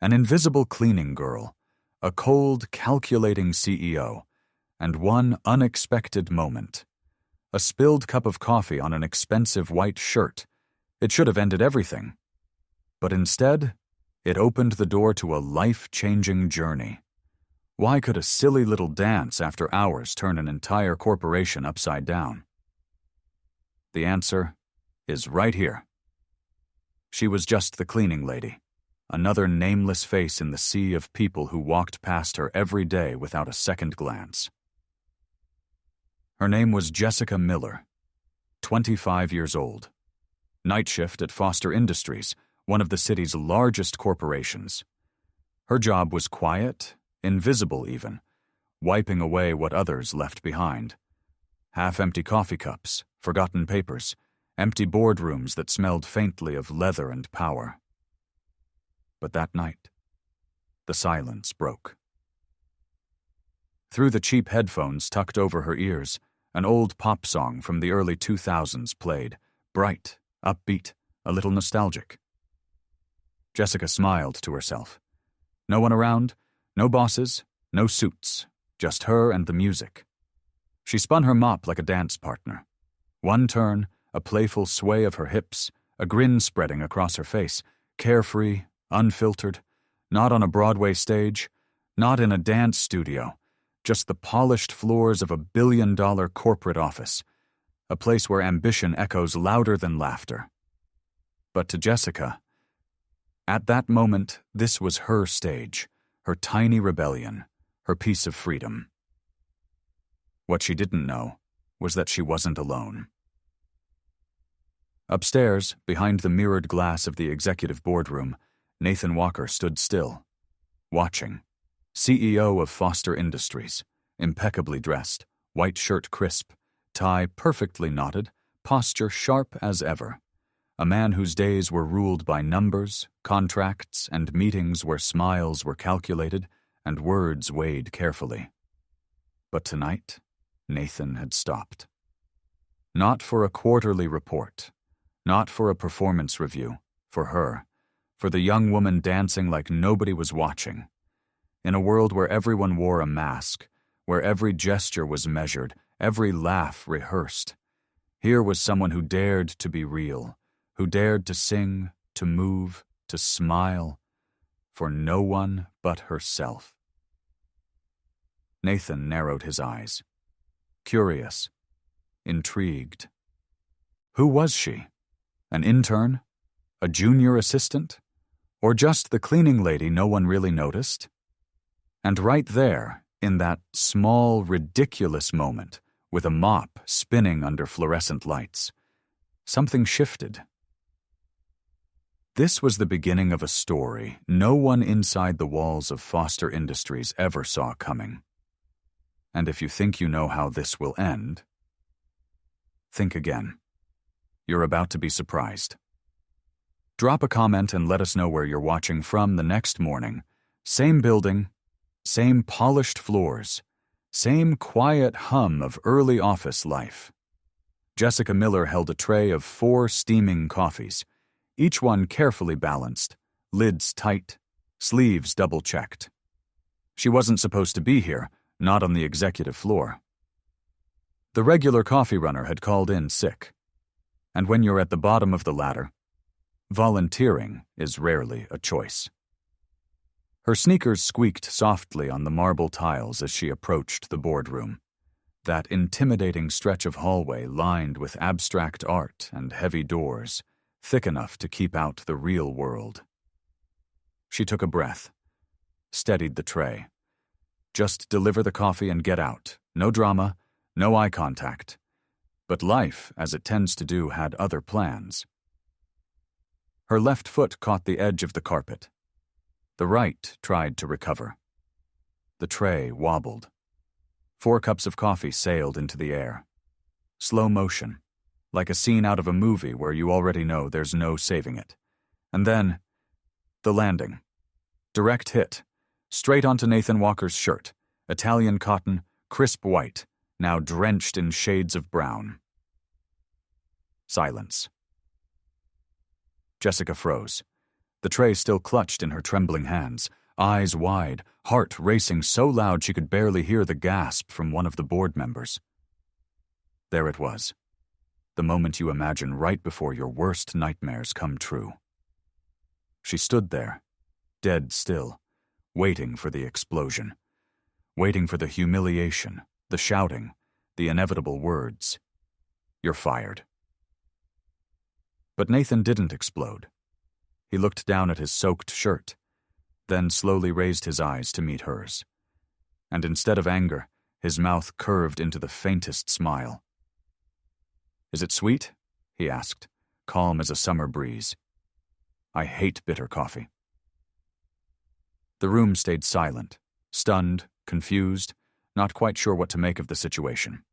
An invisible cleaning girl, a cold, calculating CEO, and one unexpected moment. A spilled cup of coffee on an expensive white shirt. It should have ended everything. But instead, it opened the door to a life-changing journey. Why could a silly little dance after hours turn an entire corporation upside down? The answer is right here. She was just the cleaning lady, another nameless face in the sea of people who walked past her every day without a second glance. Her name was Jessica Miller, 25 years old. Night shift at Foster Industries, one of the city's largest corporations. Her job was quiet, invisible even, wiping away what others left behind. Half-empty coffee cups, forgotten papers, empty boardrooms that smelled faintly of leather and power. But that night, the silence broke. Through the cheap headphones tucked over her ears, an old pop song from the early 2000s played, bright, upbeat, a little nostalgic. Jessica smiled to herself. No one around, no bosses, no suits, just her and the music. She spun her mop like a dance partner. One turn, a playful sway of her hips, a grin spreading across her face, carefree, unfiltered, not on a Broadway stage, not in a dance studio, just the polished floors of a billion-dollar corporate office, a place where ambition echoes louder than laughter. But to Jessica, at that moment, this was her stage, her tiny rebellion, her piece of freedom. What she didn't know was that she wasn't alone. Upstairs, behind the mirrored glass of the executive boardroom, Nathan Walker stood still, watching. CEO of Foster Industries, impeccably dressed, white shirt crisp, tie perfectly knotted, posture sharp as ever. A man whose days were ruled by numbers, contracts, and meetings where smiles were calculated and words weighed carefully. But tonight, Nathan had stopped. Not for a quarterly report, not for a performance review, for her, for the young woman dancing like nobody was watching. In a world where everyone wore a mask, where every gesture was measured, every laugh rehearsed, here was someone who dared to be real, who dared to sing, to move, to smile, for no one but herself. Nathan narrowed his eyes, curious, intrigued. Who was she? An intern? A junior assistant? Or just the cleaning lady no one really noticed? And right there, in that small, ridiculous moment, with a mop spinning under fluorescent lights, something shifted. This was the beginning of a story no one inside the walls of Foster Industries ever saw coming. And if you think you know how this will end, think again. You're about to be surprised. Drop a comment and let us know where you're watching from the next morning. Same building, same polished floors, same quiet hum of early office life. Jessica Miller held a tray of 4 steaming coffees, each one carefully balanced, lids tight, sleeves double-checked. She wasn't supposed to be here, not on the executive floor. The regular coffee runner had called in sick. And when you're at the bottom of the ladder, volunteering is rarely a choice. Her sneakers squeaked softly on the marble tiles as she approached the boardroom, that intimidating stretch of hallway lined with abstract art and heavy doors, thick enough to keep out the real world. She took a breath, steadied the tray. Just deliver the coffee and get out. No drama, no eye contact. But life, as it tends to do, had other plans. Her left foot caught the edge of the carpet. The right tried to recover. The tray wobbled. 4 cups of coffee sailed into the air. Slow motion, like a scene out of a movie where you already know there's no saving it. And then, the landing. Direct hit, straight onto Nathan Walker's shirt, Italian cotton, crisp white, now drenched in shades of brown. Silence. Jessica froze. the tray still clutched in her trembling hands, eyes wide, heart racing so loud she could barely hear the gasp from one of the board members. There it was, the moment you imagine right before your worst nightmares come true. She stood there, dead still, waiting for the explosion, waiting for the humiliation, the shouting, the inevitable words. "You're fired." But Nathan didn't explode. He looked down at his soaked shirt, then slowly raised his eyes to meet hers. And instead of anger, his mouth curved into the faintest smile. "Is it sweet?" he asked, calm as a summer breeze. "I hate bitter coffee." The room stayed silent, stunned, confused, not quite sure what to make of the situation.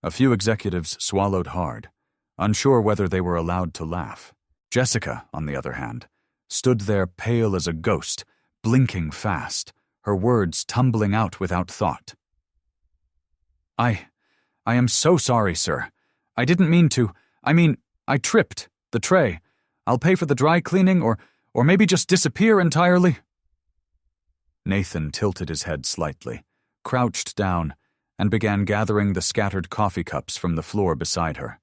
A few executives swallowed hard, unsure whether they were allowed to laugh. Jessica, on the other hand, stood there pale as a ghost, blinking fast, her words tumbling out without thought. I am so sorry, sir. I didn't mean to. I tripped. The tray. I'll pay for the dry cleaning or maybe just disappear entirely." Nathan tilted his head slightly, crouched down, and began gathering the scattered coffee cups from the floor beside her.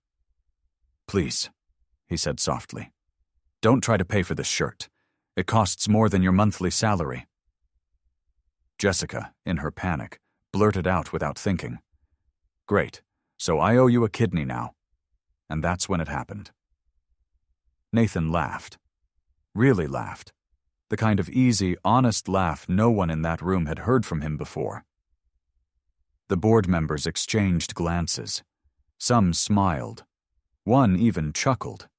"Please," he said softly, "don't try to pay for this shirt. It costs more than your monthly salary." Jessica, in her panic, blurted out without thinking, "Great, so I owe you a kidney now." And that's when it happened. Nathan laughed. Really laughed. The kind of easy, honest laugh no one in that room had heard from him before. The board members exchanged glances. Some smiled. One even chuckled.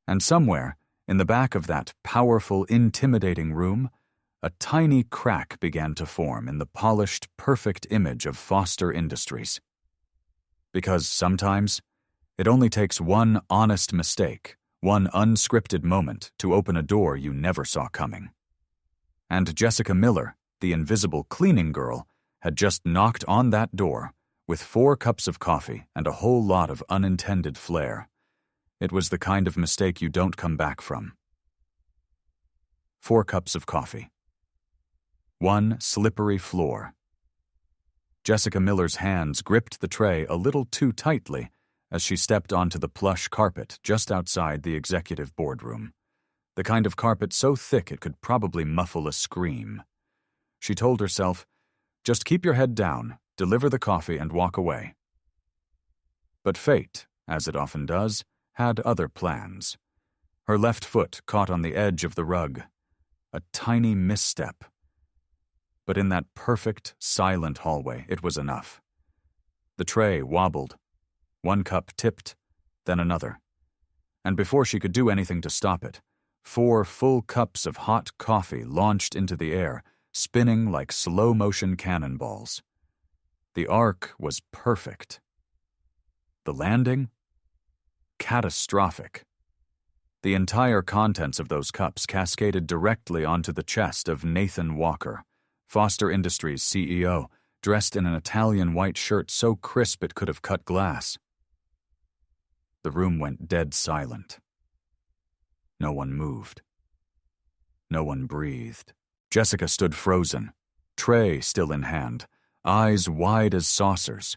And somewhere, in the back of that powerful, intimidating room, a tiny crack began to form in the polished, perfect image of Foster Industries. Because sometimes, it only takes one honest mistake, one unscripted moment to open a door you never saw coming. And Jessica Miller, the invisible cleaning girl, had just knocked on that door with 4 cups of coffee and a whole lot of unintended flair. It was the kind of mistake you don't come back from. 4 cups of coffee. 1 slippery floor. Jessica Miller's hands gripped the tray a little too tightly as she stepped onto the plush carpet just outside the executive boardroom, the kind of carpet so thick it could probably muffle a scream. She told herself, "Just keep your head down, deliver the coffee, and walk away." But fate, as it often does, had other plans. Her left foot caught on the edge of the rug. A tiny misstep. But in that perfect, silent hallway, it was enough. The tray wobbled. 1 cup tipped, then another. And before she could do anything to stop it, 4 full cups of hot coffee launched into the air, spinning like slow-motion cannonballs. The arc was perfect. The landing? Catastrophic. The entire contents of those cups cascaded directly onto the chest of Nathan Walker, Foster Industries' CEO, dressed in an Italian white shirt so crisp it could have cut glass. The room went dead silent. No one moved. No one breathed. Jessica stood frozen, tray still in hand, eyes wide as saucers.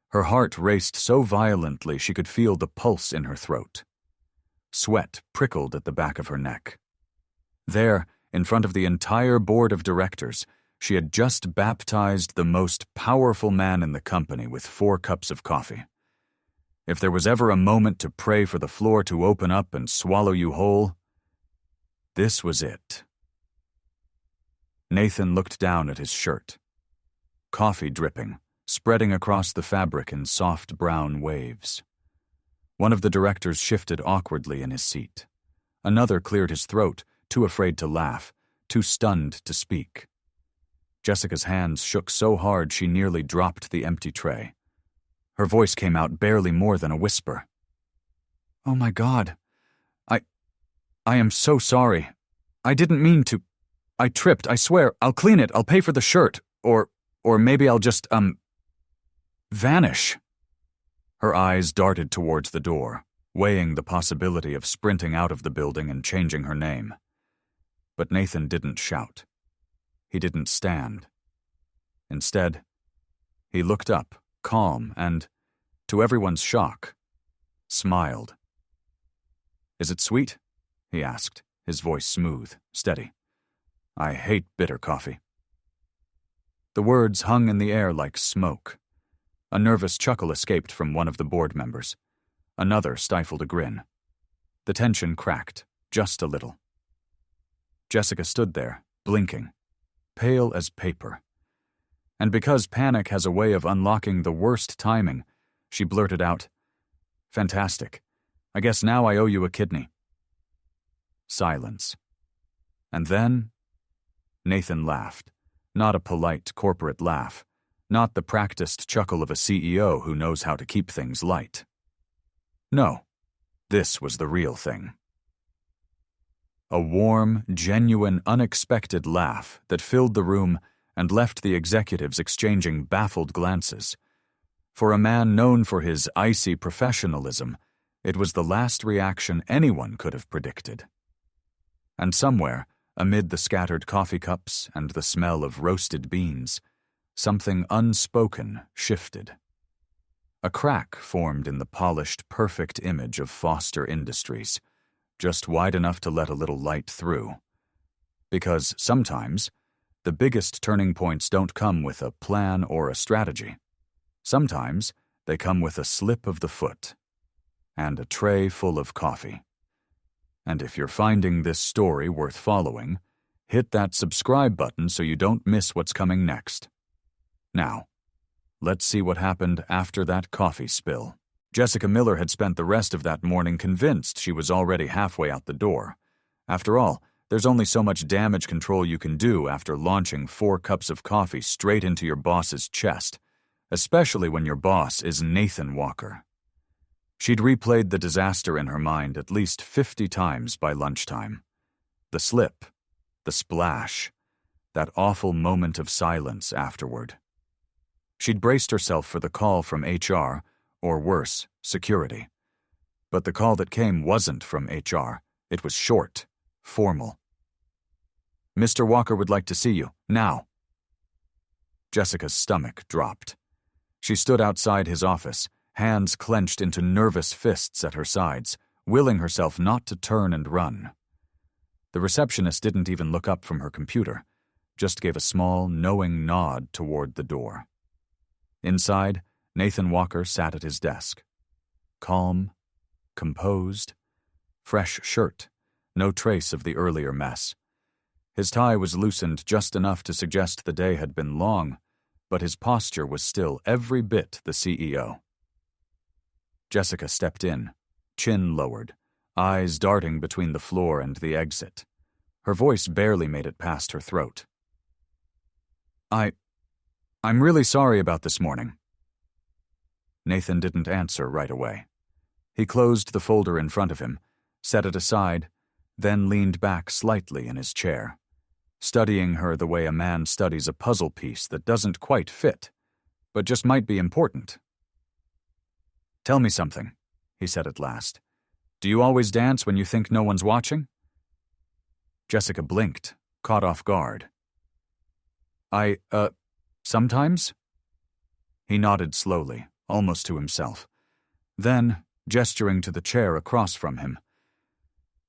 Her heart raced so violently she could feel the pulse in her throat. Sweat prickled at the back of her neck. There, in front of the entire board of directors, she had just baptized the most powerful man in the company with 4 cups of coffee. If there was ever a moment to pray for the floor to open up and swallow you whole, this was it. Nathan looked down at his shirt. Coffee dripping, spreading across the fabric in soft brown waves. One of the directors shifted awkwardly in his seat. Another cleared his throat, too afraid to laugh, too stunned to speak. Jessica's hands shook so hard she nearly dropped the empty tray. Her voice came out barely more than a whisper. "Oh my God. I am so sorry. I didn't mean to. I tripped, I swear. I'll clean it. I'll pay for the shirt. Or maybe I'll just, vanish." Her eyes darted towards the door, weighing the possibility of sprinting out of the building and changing her name. But Nathan didn't shout. He didn't stand. Instead, he looked up, calm, and, to everyone's shock, smiled. "Is it sweet?" he asked, his voice smooth, steady. "I hate bitter coffee." The words hung in the air like smoke. A nervous chuckle escaped from one of the board members. Another stifled a grin. The tension cracked, just a little. Jessica stood there, blinking, pale as paper. And because panic has a way of unlocking the worst timing, she blurted out, "Fantastic. I guess now I owe you a kidney." Silence. And then Nathan laughed. Not a polite corporate laugh. Not the practiced chuckle of a CEO who knows how to keep things light. No, this was the real thing. A warm, genuine, unexpected laugh that filled the room and left the executives exchanging baffled glances. For a man known for his icy professionalism, it was the last reaction anyone could have predicted. And somewhere, amid the scattered coffee cups and the smell of roasted beans, something unspoken shifted. A crack formed in the polished, perfect image of Foster Industries, just wide enough to let a little light through. Because sometimes, the biggest turning points don't come with a plan or a strategy. Sometimes, they come with a slip of the foot and a tray full of coffee. And if you're finding this story worth following, hit that subscribe button so you don't miss what's coming next. Now, let's see what happened after that coffee spill. Jessica Miller had spent the rest of that morning convinced she was already halfway out the door. After all, there's only so much damage control you can do after launching 4 cups of coffee straight into your boss's chest, especially when your boss is Nathan Walker. She'd replayed the disaster in her mind at least 50 times by lunchtime. The slip, the splash, that awful moment of silence afterward. She'd braced herself for the call from HR, or worse, security. But the call that came wasn't from HR. It was short, formal. "Mr. Walker would like to see you, now." Jessica's stomach dropped. She stood outside his office, hands clenched into nervous fists at her sides, willing herself not to turn and run. The receptionist didn't even look up from her computer, just gave a small, knowing nod toward the door. Inside, Nathan Walker sat at his desk. Calm, composed, fresh shirt, no trace of the earlier mess. His tie was loosened just enough to suggest the day had been long, but his posture was still every bit the CEO. Jessica stepped in, chin lowered, eyes darting between the floor and the exit. Her voice barely made it past her throat. I'm really sorry about this morning." Nathan didn't answer right away. He closed the folder in front of him, set it aside, then leaned back slightly in his chair, studying her the way a man studies a puzzle piece that doesn't quite fit, but just might be important. "Tell me something," he said at last. "Do you always dance when you think no one's watching?" Jessica blinked, caught off guard. Sometimes?" He nodded slowly, almost to himself. Then, gesturing to the chair across from him.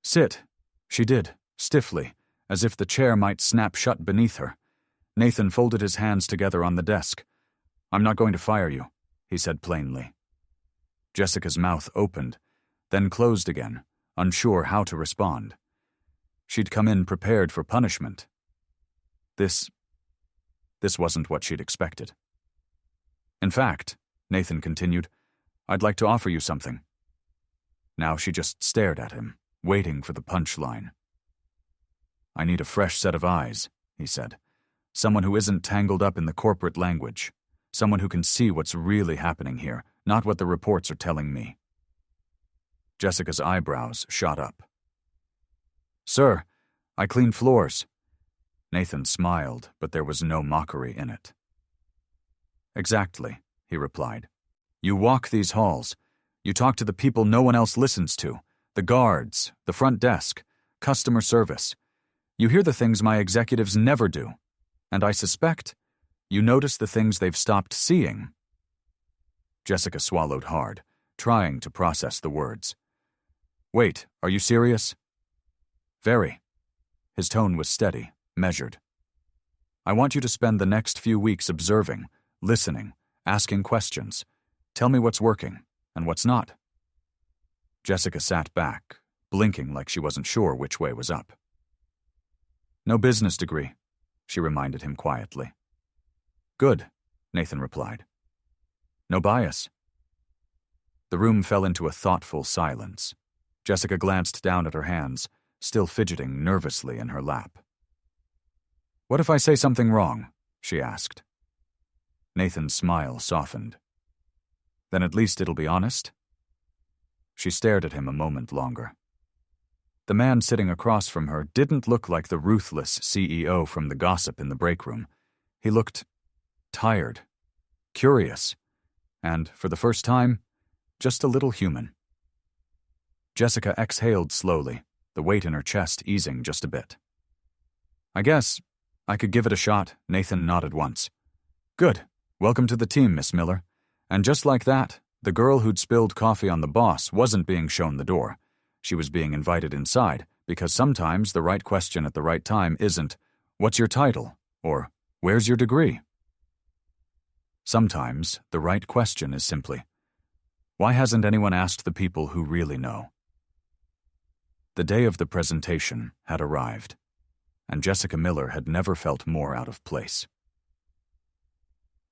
"Sit," she did, stiffly, as if the chair might snap shut beneath her. Nathan folded his hands together on the desk. "I'm not going to fire you," he said plainly. Jessica's mouth opened, then closed again, unsure how to respond. She'd come in prepared for punishment. This wasn't what she'd expected. "In fact," Nathan continued, "I'd like to offer you something." Now she just stared at him, waiting for the punchline. "I need a fresh set of eyes," he said. "Someone who isn't tangled up in the corporate language. Someone who can see what's really happening here, not what the reports are telling me." Jessica's eyebrows shot up. "Sir, I clean floors." Nathan smiled, but there was no mockery in it. "Exactly," he replied. "You walk these halls. You talk to the people no one else listens to, the guards, the front desk, customer service. You hear the things my executives never do, and I suspect you notice the things they've stopped seeing." Jessica swallowed hard, trying to process the words. "Wait, are you serious?" "Very." His tone was steady, measured. "I want you to spend the next few weeks observing, listening, asking questions. Tell me what's working and what's not." Jessica sat back, blinking like she wasn't sure which way was up. "No business degree," she reminded him quietly. "Good," Nathan replied. "No bias." The room fell into a thoughtful silence. Jessica glanced down at her hands, still fidgeting nervously in her lap. "What if I say something wrong?" she asked. Nathan's smile softened. "Then at least it'll be honest?" She stared at him a moment longer. The man sitting across from her didn't look like the ruthless CEO from the gossip in the break room. He looked tired, curious, and, for the first time, just a little human. Jessica exhaled slowly, the weight in her chest easing just a bit. "I guess I could give it a shot," Nathan nodded once. "Good. Welcome to the team, Miss Miller." And just like that, the girl who'd spilled coffee on the boss wasn't being shown the door. She was being invited inside, because sometimes the right question at the right time isn't, "What's your title?" or "Where's your degree?" Sometimes the right question is simply, "Why hasn't anyone asked the people who really know?" The day of the presentation had arrived, and Jessica Miller had never felt more out of place.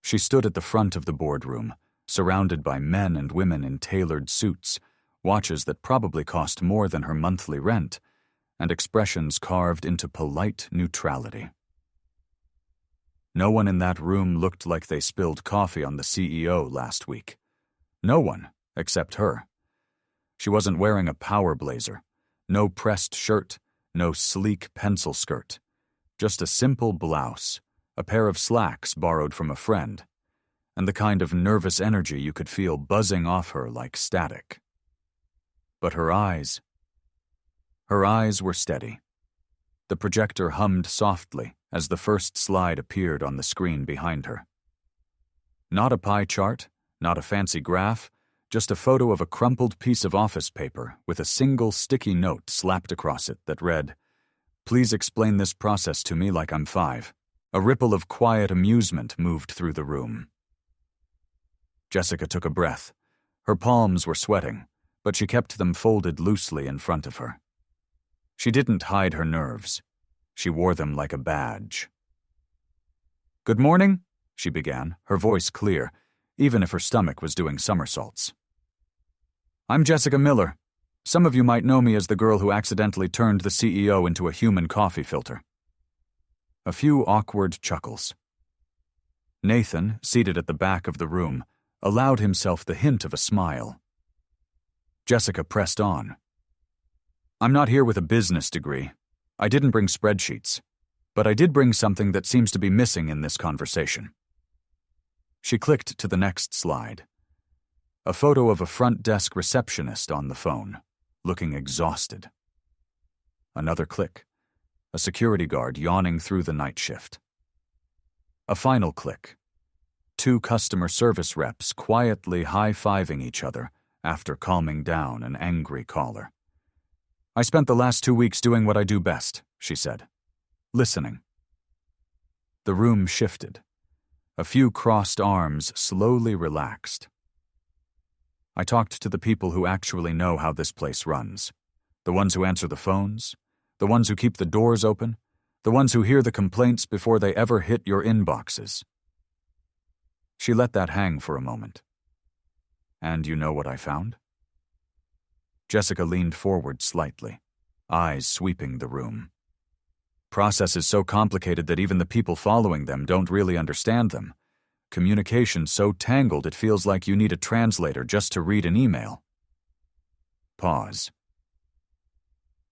She stood at the front of the boardroom, surrounded by men and women in tailored suits, watches that probably cost more than her monthly rent, and expressions carved into polite neutrality. No one in that room looked like they spilled coffee on the CEO last week. No one, except her. She wasn't wearing a power blazer, no pressed shirt, no sleek pencil skirt. Just a simple blouse, a pair of slacks borrowed from a friend, and the kind of nervous energy you could feel buzzing off her like static. But her eyes were steady. The projector hummed softly as the first slide appeared on the screen behind her. Not a pie chart, not a fancy graph, just a photo of a crumpled piece of office paper with a single sticky note slapped across it that read, "Please explain this process to me like I'm 5. A ripple of quiet amusement moved through the room. Jessica took a breath. Her palms were sweating, but she kept them folded loosely in front of her. She didn't hide her nerves. She wore them like a badge. "Good morning," she began, her voice clear, even if her stomach was doing somersaults. "I'm Jessica Miller. Some of you might know me as the girl who accidentally turned the CEO into a human coffee filter." A few awkward chuckles. Nathan, seated at the back of the room, allowed himself the hint of a smile. Jessica pressed on. "I'm not here with a business degree. I didn't bring spreadsheets, but I did bring something that seems to be missing in this conversation." She clicked to the next slide. A photo of a front desk receptionist on the phone, looking exhausted. Another click. A security guard yawning through the night shift. A final click. 2 customer service reps quietly high-fiving each other after calming down an angry caller. "I spent the last 2 weeks doing what I do best," she said. "Listening." The room shifted. A few crossed arms slowly relaxed. "I talked to the people who actually know how this place runs. The ones who answer the phones, the ones who keep the doors open, the ones who hear the complaints before they ever hit your inboxes." She let that hang for a moment. "And you know what I found?" Jessica leaned forward slightly, eyes sweeping the room. "Processes so complicated that even the people following them don't really understand them. Communication so tangled it feels like you need a translator just to read an email." Pause.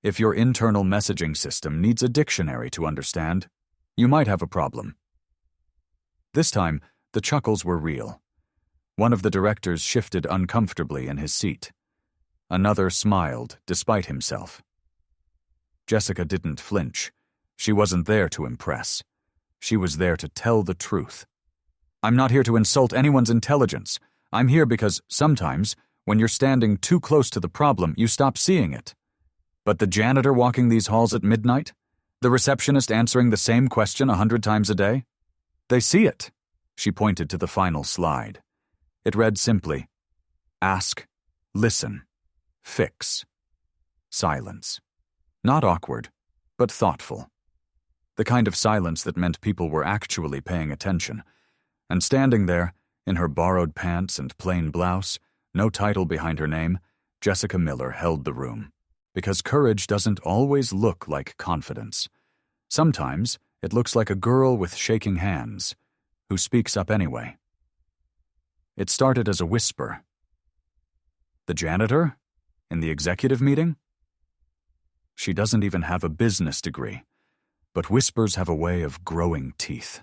"If your internal messaging system needs a dictionary to understand, you might have a problem." This time, the chuckles were real. One of the directors shifted uncomfortably in his seat. Another smiled, despite himself. Jessica didn't flinch, She wasn't there to impress. She was there to tell the truth. I'm not here to insult anyone's intelligence. I'm here because sometimes, when you're standing too close to the problem, you stop seeing it. But the janitor walking these halls at midnight? The receptionist answering the same question 100 times a day? They see it. She pointed to the final slide. It read simply, ask, listen, fix. Silence. Not awkward, but thoughtful. The kind of silence that meant people were actually paying attention. And standing there, in her borrowed pants and plain blouse, no title behind her name, Jessica Miller held the room. Because courage doesn't always look like confidence. Sometimes it looks like a girl with shaking hands, who speaks up anyway. It started as a whisper. The janitor? In the executive meeting? She doesn't even have a business degree, but whispers have a way of growing teeth.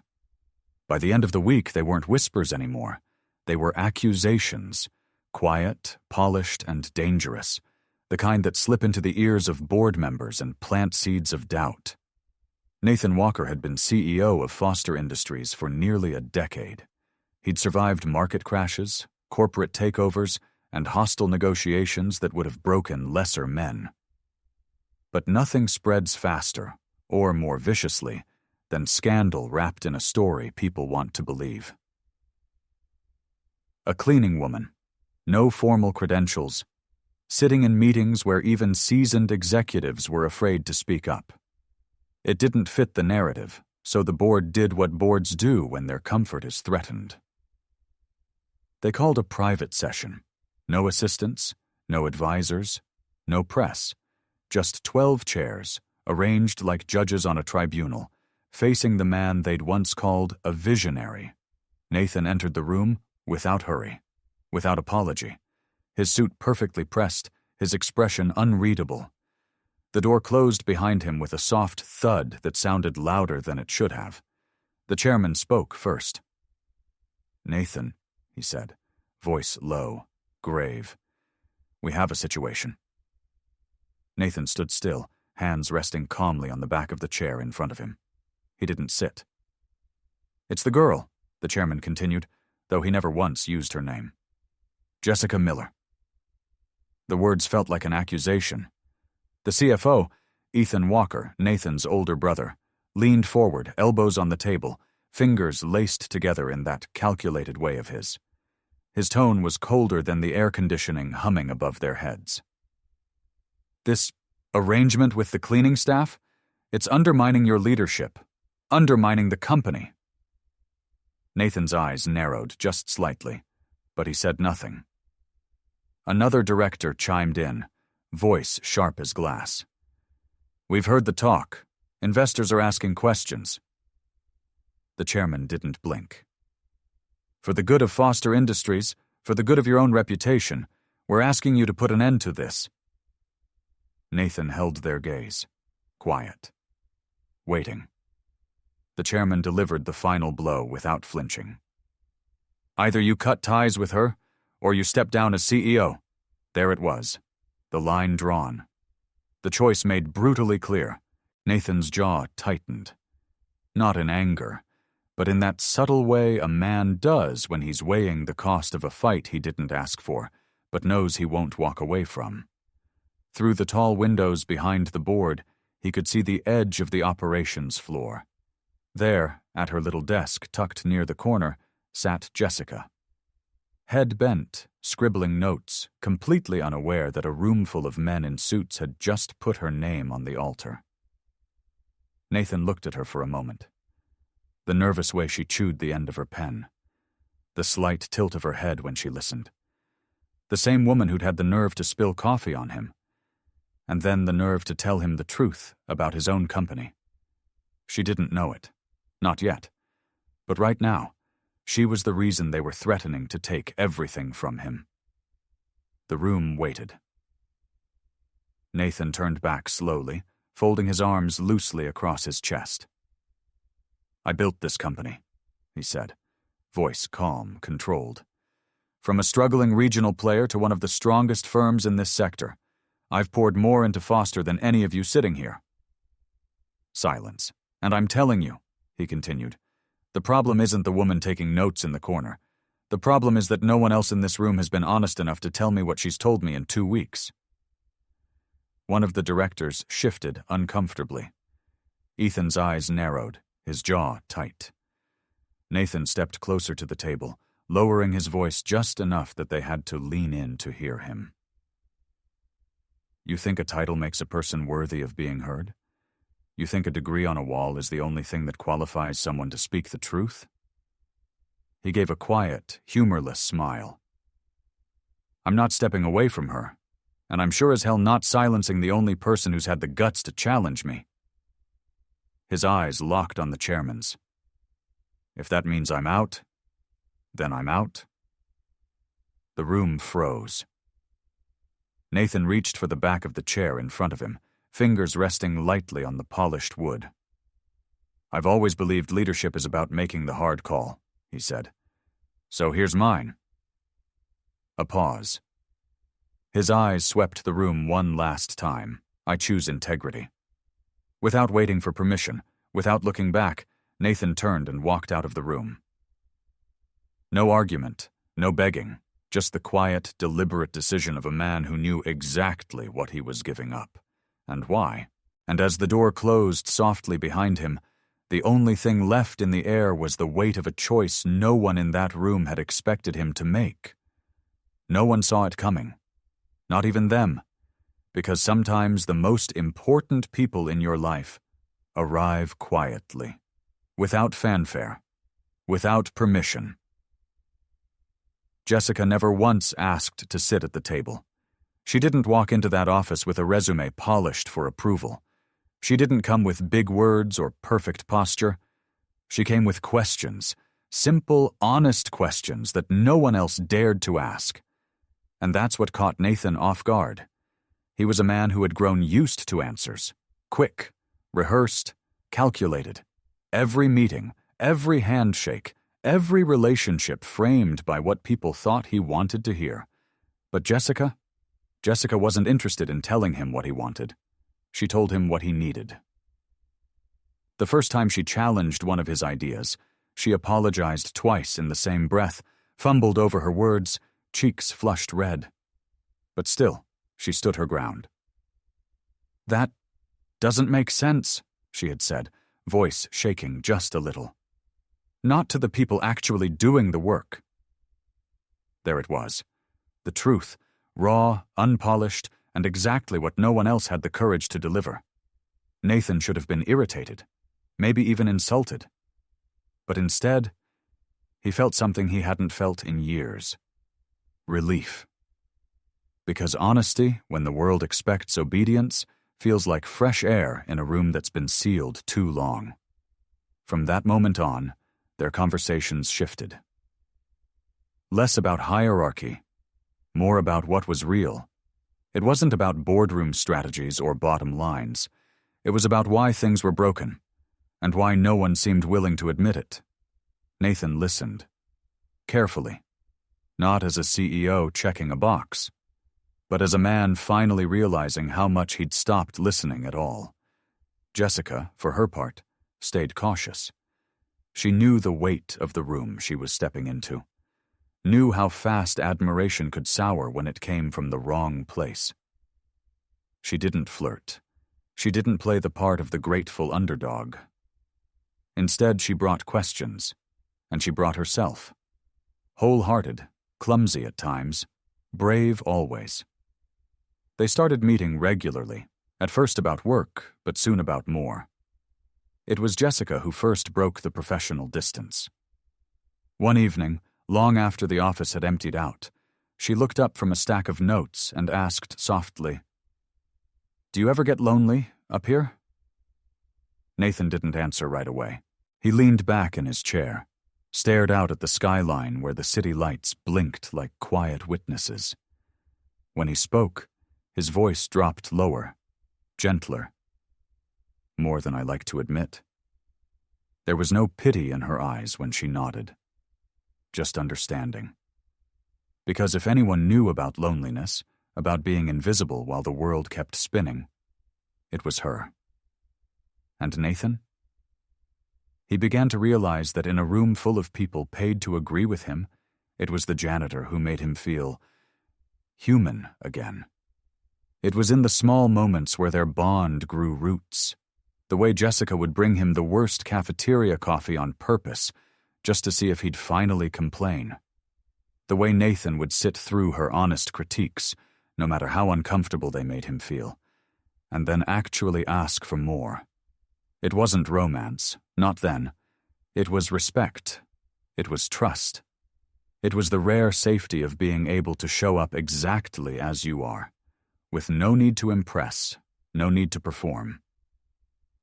By the end of the week, they weren't whispers anymore. They were accusations, quiet, polished, and dangerous, the kind that slip into the ears of board members and plant seeds of doubt. Nathan Walker had been CEO of Foster Industries for nearly a decade. He'd survived market crashes, corporate takeovers, and hostile negotiations that would have broken lesser men. But nothing spreads faster, or more viciously, than scandal wrapped in a story people want to believe. A cleaning woman, no formal credentials, sitting in meetings where even seasoned executives were afraid to speak up. It didn't fit the narrative, so the board did what boards do when their comfort is threatened. They called a private session. No assistants, no advisors, no press, just 12 chairs, arranged like judges on a tribunal, facing the man they'd once called a visionary. Nathan entered the room without hurry, without apology, his suit perfectly pressed, his expression unreadable. The door closed behind him with a soft thud that sounded louder than it should have. The chairman spoke first. "Nathan," he said, voice low, grave. "We have a situation." Nathan stood still, hands resting calmly on the back of the chair in front of him. He didn't sit. "It's the girl," the chairman continued, though he never once used her name. "Jessica Miller." The words felt like an accusation. The CFO, Ethan Walker, Nathan's older brother, leaned forward, elbows on the table, fingers laced together in that calculated way of his. His tone was colder than the air conditioning humming above their heads. "This arrangement with the cleaning staff? It's undermining your leadership, undermining the company." Nathan's eyes narrowed just slightly, but he said nothing. Another director chimed in, voice sharp as glass. "We've heard the talk. Investors are asking questions." The chairman didn't blink. "For the good of Foster Industries, for the good of your own reputation, we're asking you to put an end to this." Nathan held their gaze, quiet, waiting. The chairman delivered the final blow without flinching. "Either you cut ties with her, or you step down as CEO." There it was, the line drawn. The choice made brutally clear. Nathan's jaw tightened. Not in anger, but in that subtle way a man does when he's weighing the cost of a fight he didn't ask for, but knows he won't walk away from. Through the tall windows behind the board, he could see the edge of the operations floor. There, at her little desk tucked near the corner, sat Jessica. Head bent, scribbling notes, completely unaware that a roomful of men in suits had just put her name on the altar. Nathan looked at her for a moment. The nervous way she chewed the end of her pen. The slight tilt of her head when she listened. The same woman who'd had the nerve to spill coffee on him. And then the nerve to tell him the truth about his own company. She didn't know it. Not yet. But right now, she was the reason they were threatening to take everything from him. The room waited. Nathan turned back slowly, folding his arms loosely across his chest. "I built this company," he said, voice calm, controlled. "From a struggling regional player to one of the strongest firms in this sector, I've poured more into Foster than any of you sitting here." Silence. "And I'm telling you," he continued, "the problem isn't the woman taking notes in the corner. The problem is that no one else in this room has been honest enough to tell me what she's told me in 2 weeks." One of the directors shifted uncomfortably. Ethan's eyes narrowed, his jaw tight. Nathan stepped closer to the table, lowering his voice just enough that they had to lean in to hear him. "You think a title makes a person worthy of being heard? You think a degree on a wall is the only thing that qualifies someone to speak the truth?" He gave a quiet, humorless smile. "I'm not stepping away from her, and I'm sure as hell not silencing the only person who's had the guts to challenge me." His eyes locked on the chairman's. "If that means I'm out, then I'm out." The room froze. Nathan reached for the back of the chair in front of him, fingers resting lightly on the polished wood. "I've always believed leadership is about making the hard call," he said. "So here's mine." A pause. His eyes swept the room one last time. "I choose integrity." Without waiting for permission, without looking back, Nathan turned and walked out of the room. No argument, no begging, just the quiet, deliberate decision of a man who knew exactly what he was giving up, and why. And as the door closed softly behind him, the only thing left in the air was the weight of a choice no one in that room had expected him to make. No one saw it coming. Not even them. Because sometimes the most important people in your life arrive quietly, without fanfare, without permission. Jessica never once asked to sit at the table. She didn't walk into that office with a resume polished for approval. She didn't come with big words or perfect posture. She came with questions, simple, honest questions that no one else dared to ask. And that's what caught Nathan off guard. He was a man who had grown used to answers, quick, rehearsed, calculated. Every meeting, every handshake, every relationship framed by what people thought he wanted to hear. But Jessica wasn't interested in telling him what he wanted. She told him what he needed. The first time she challenged one of his ideas, she apologized twice in the same breath, fumbled over her words, cheeks flushed red. But still, she stood her ground. "That doesn't make sense," she had said, voice shaking just a little. "Not to the people actually doing the work." There it was. The truth, raw, unpolished, and exactly what no one else had the courage to deliver. Nathan should have been irritated, maybe even insulted. But instead, he felt something he hadn't felt in years. Relief. Because honesty, when the world expects obedience, feels like fresh air in a room that's been sealed too long. From that moment on, their conversations shifted. Less about hierarchy, more about what was real. It wasn't about boardroom strategies or bottom lines. It was about why things were broken, and why no one seemed willing to admit it. Nathan listened. Carefully. Not as a CEO checking a box, but as a man finally realizing how much he'd stopped listening at all. Jessica, for her part, stayed cautious. She knew the weight of the room she was stepping into. Knew how fast admiration could sour when it came from the wrong place. She didn't flirt. She didn't play the part of the grateful underdog. Instead, she brought questions, and she brought herself. Wholehearted, clumsy at times, brave always. They started meeting regularly, at first about work, but soon about more. It was Jessica who first broke the professional distance. One evening, long after the office had emptied out, she looked up from a stack of notes and asked softly, "Do you ever get lonely up here?" Nathan didn't answer right away. He leaned back in his chair, stared out at the skyline where the city lights blinked like quiet witnesses. When he spoke, his voice dropped lower, gentler. "More than I like to admit." There was no pity in her eyes when she nodded. Just understanding. Because if anyone knew about loneliness, about being invisible while the world kept spinning, it was her. And Nathan? He began to realize that in a room full of people paid to agree with him, it was the janitor who made him feel human again. It was in the small moments where their bond grew roots. The way Jessica would bring him the worst cafeteria coffee on purpose, just to see if he'd finally complain. The way Nathan would sit through her honest critiques, no matter how uncomfortable they made him feel, and then actually ask for more. It wasn't romance, not then. It was respect. It was trust. It was the rare safety of being able to show up exactly as you are, with no need to impress, no need to perform.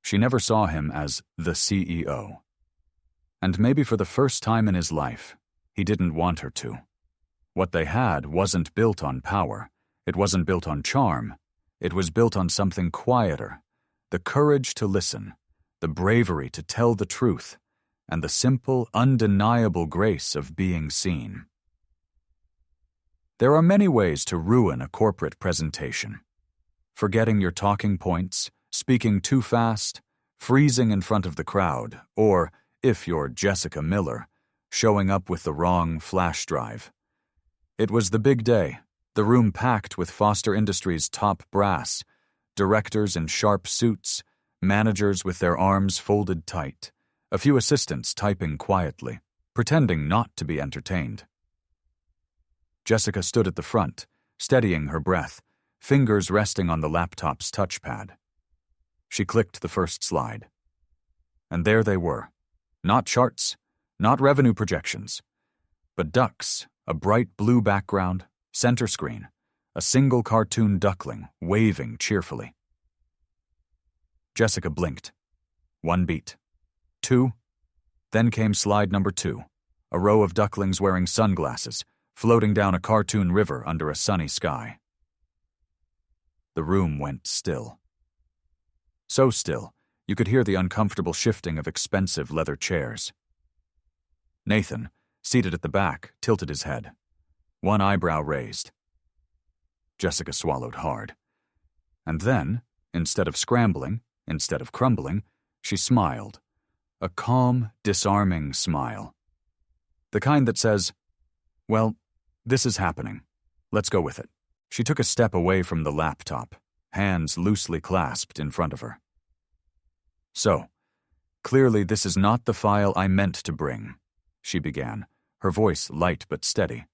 She never saw him as the CEO. And maybe for the first time in his life, he didn't want her to. What they had wasn't built on power. It wasn't built on charm. It was built on something quieter, the courage to listen, the bravery to tell the truth, and the simple, undeniable grace of being seen. There are many ways to ruin a corporate presentation. Forgetting your talking points, speaking too fast, freezing in front of the crowd, or, if you're Jessica Miller, showing up with the wrong flash drive. It was the big day, the room packed with Foster Industries' top brass, directors in sharp suits, managers with their arms folded tight, a few assistants typing quietly, pretending not to be entertained. Jessica stood at the front, steadying her breath, fingers resting on the laptop's touchpad. She clicked the first slide. And there they were. Not charts, not revenue projections, but ducks, a bright blue background, center screen, a single cartoon duckling waving cheerfully. Jessica blinked. 1 beat. 2. Then came slide number 2, a row of ducklings wearing sunglasses, floating down a cartoon river under a sunny sky. The room went still. So still, you could hear the uncomfortable shifting of expensive leather chairs. Nathan, seated at the back, tilted his head, one eyebrow raised. Jessica swallowed hard. And then, instead of scrambling, instead of crumbling, she smiled. A calm, disarming smile. The kind that says, well, this is happening. Let's go with it. She took a step away from the laptop, hands loosely clasped in front of her. So, clearly this is not the file I meant to bring, she began, her voice light but steady.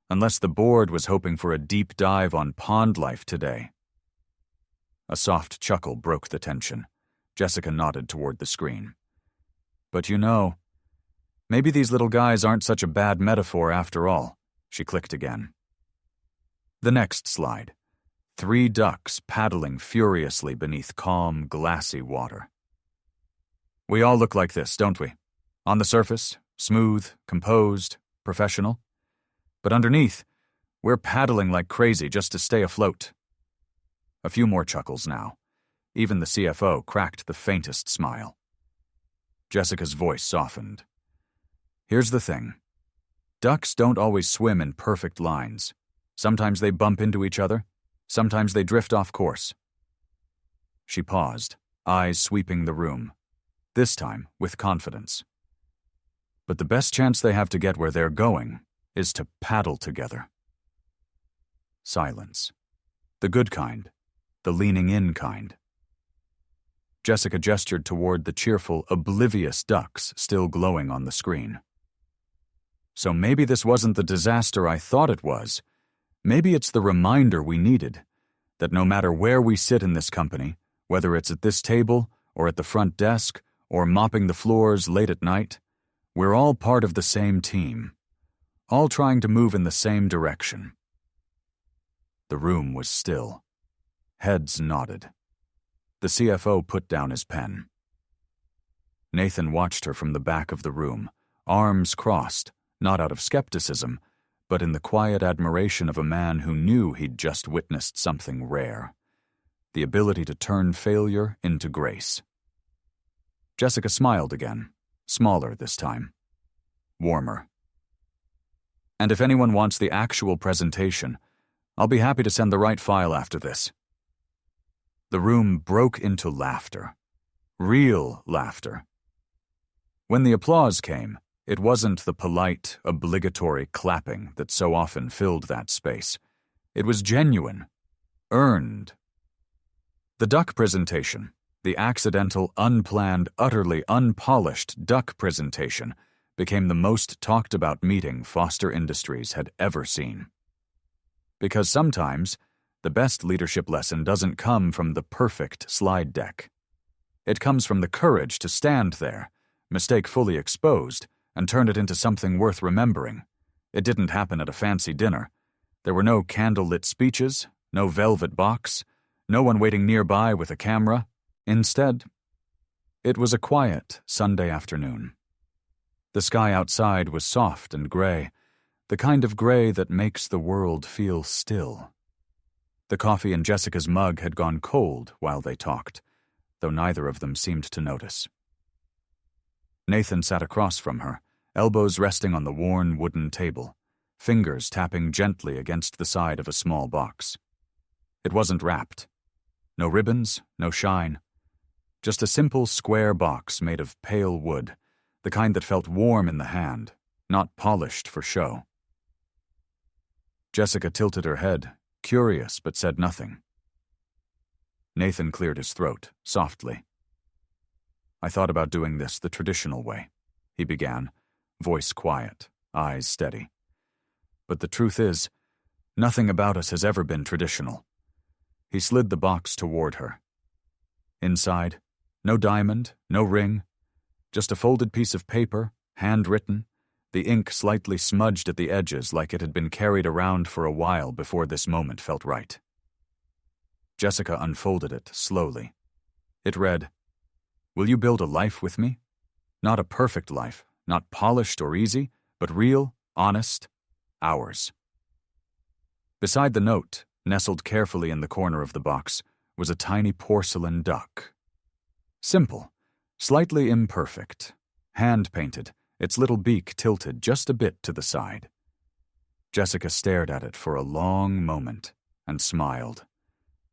Unless the board was hoping for a deep dive on pond life today. A soft chuckle broke the tension. Jessica nodded toward the screen. But you know, maybe these little guys aren't such a bad metaphor after all, she clicked again. The next slide. 3 ducks paddling furiously beneath calm, glassy water. We all look like this, don't we? On the surface, smooth, composed, professional. But underneath, we're paddling like crazy just to stay afloat. A few more chuckles now. Even the CFO cracked the faintest smile. Jessica's voice softened. Here's the thing. Ducks don't always swim in perfect lines. Sometimes they bump into each other. Sometimes they drift off course. She paused, eyes sweeping the room, this time with confidence. But the best chance they have to get where they're going is to paddle together. Silence. The good kind. The leaning in kind. Jessica gestured toward the cheerful, oblivious ducks still glowing on the screen. So maybe this wasn't the disaster I thought it was. Maybe it's the reminder we needed, that no matter where we sit in this company, whether it's at this table, or at the front desk, or mopping the floors late at night, we're all part of the same team, all trying to move in the same direction. The room was still. Heads nodded. The CFO put down his pen. Nathan watched her from the back of the room, arms crossed, not out of skepticism, but in the quiet admiration of a man who knew he'd just witnessed something rare. The ability to turn failure into grace. Jessica smiled again, smaller this time. Warmer. And if anyone wants the actual presentation, I'll be happy to send the right file after this. The room broke into laughter. Real laughter. When the applause came, it wasn't the polite, obligatory clapping that so often filled that space. It was genuine, earned. The duck presentation, the accidental, unplanned, utterly unpolished duck presentation, became the most talked about meeting Foster Industries had ever seen. Because sometimes, the best leadership lesson doesn't come from the perfect slide deck. It comes from the courage to stand there, mistake fully exposed, and turn it into something worth remembering. It didn't happen at a fancy dinner. There were no candlelit speeches, no velvet box, no one waiting nearby with a camera. Instead, it was a quiet Sunday afternoon. The sky outside was soft and gray, the kind of gray that makes the world feel still. The coffee in Jessica's mug had gone cold while they talked, though neither of them seemed to notice. Nathan sat across from her, elbows resting on the worn wooden table, fingers tapping gently against the side of a small box. It wasn't wrapped. No ribbons, no shine. Just a simple square box made of pale wood, the kind that felt warm in the hand, not polished for show. Jessica tilted her head, curious but said nothing. Nathan cleared his throat, softly. "I thought about doing this the traditional way," he began, voice quiet, eyes steady. "But the truth is, nothing about us has ever been traditional." He slid the box toward her. Inside, no diamond, no ring, just a folded piece of paper, handwritten, the ink slightly smudged at the edges like it had been carried around for a while before this moment felt right. Jessica unfolded it slowly. It read, "Will you build a life with me? Not a perfect life, not polished or easy, but real, honest, ours." Beside the note, nestled carefully in the corner of the box, was a tiny porcelain duck. Simple, slightly imperfect, hand-painted, its little beak tilted just a bit to the side. Jessica stared at it for a long moment and smiled.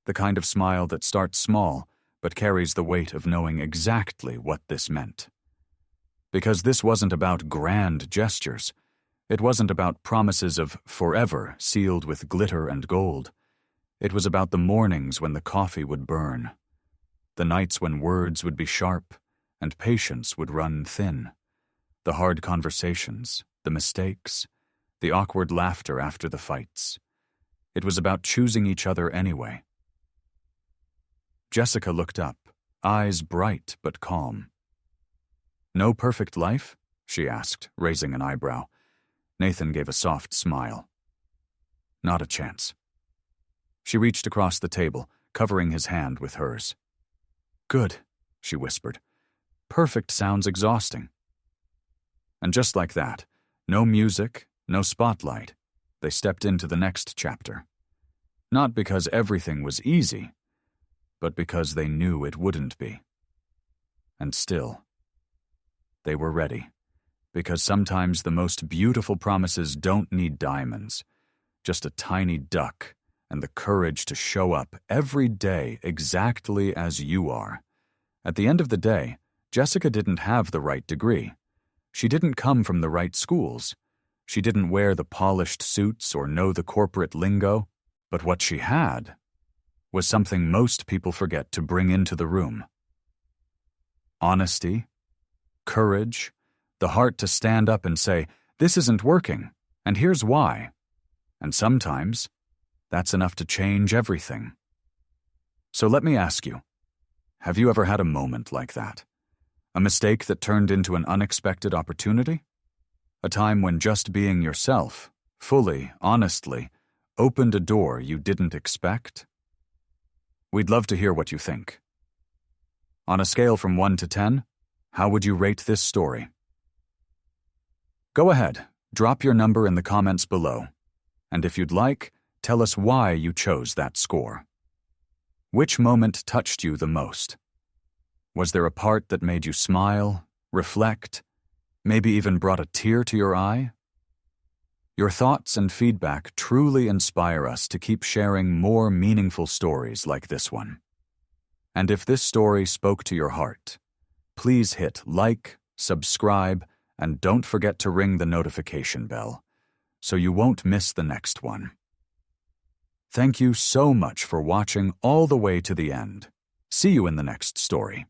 The kind of smile that starts small but carries the weight of knowing exactly what this meant. Because this wasn't about grand gestures. It wasn't about promises of forever sealed with glitter and gold. It was about the mornings when the coffee would burn, the nights when words would be sharp and patience would run thin, the hard conversations, the mistakes, the awkward laughter after the fights. It was about choosing each other anyway. Jessica looked up, eyes bright but calm. "No perfect life?" she asked, raising an eyebrow. Nathan gave a soft smile. "Not a chance." She reached across the table, covering his hand with hers. "Good," she whispered. "Perfect sounds exhausting." And just like that, no music, no spotlight, they stepped into the next chapter. Not because everything was easy, but because they knew it wouldn't be. And still, they were ready, because sometimes the most beautiful promises don't need diamonds, just a tiny duck and the courage to show up every day exactly as you are. At the end of the day, Jessica didn't have the right degree. She didn't come from the right schools. She didn't wear the polished suits or know the corporate lingo. But what she had was something most people forget to bring into the room. Honesty, courage, the heart to stand up and say, "This isn't working, and here's why." And sometimes, that's enough to change everything. So let me ask you, have you ever had a moment like that? A mistake that turned into an unexpected opportunity? A time when just being yourself, fully, honestly, opened a door you didn't expect? We'd love to hear what you think. On a scale from 1 to 10, how would you rate this story? Go ahead, drop your number in the comments below. And if you'd like, tell us why you chose that score. Which moment touched you the most? Was there a part that made you smile, reflect, maybe even brought a tear to your eye? Your thoughts and feedback truly inspire us to keep sharing more meaningful stories like this one. And if this story spoke to your heart, please hit like, subscribe, and don't forget to ring the notification bell so you won't miss the next one. Thank you so much for watching all the way to the end. See you in the next story.